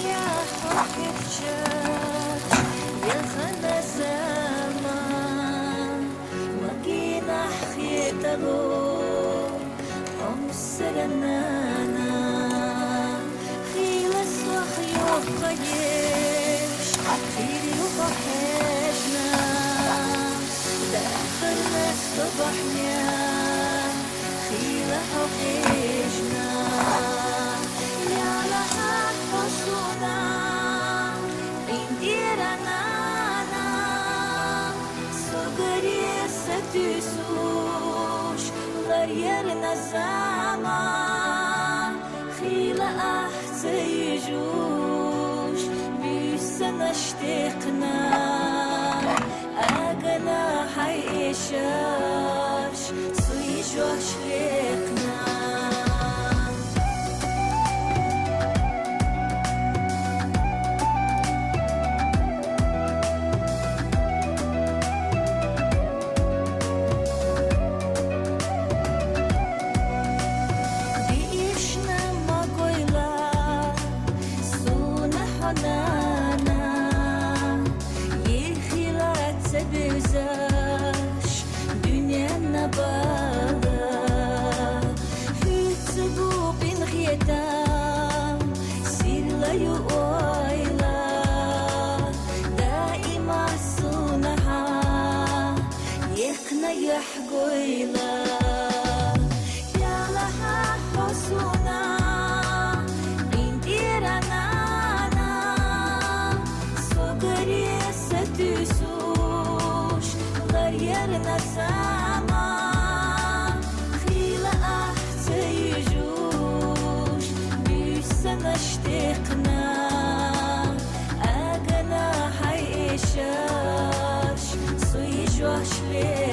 يا حبي رجعت يا خنا زمان وكينا حخيتغو أمسرنانا خيل الصخيو قيش خيل وقحشنا داخلنا الصبحنا خيل حقيشنا يا لها حصونا إنديرنا سوغري ستسوش غيرنا الزمان خيل أحتيجوش بيسنا اشتقنا أغنى حيشاش سويجوش لقنا Büzəş dünyanı bağlı Hütbu bin xiyetam Sirlayu oyla Daima sunaha Yekna yahgoyla Ya laha hosuna Bindirana Sogari satüsu غيرنا الزمان خيلة أحتيجوش بيسنا اشتقنا أغنى حيشاش سويجوش ليه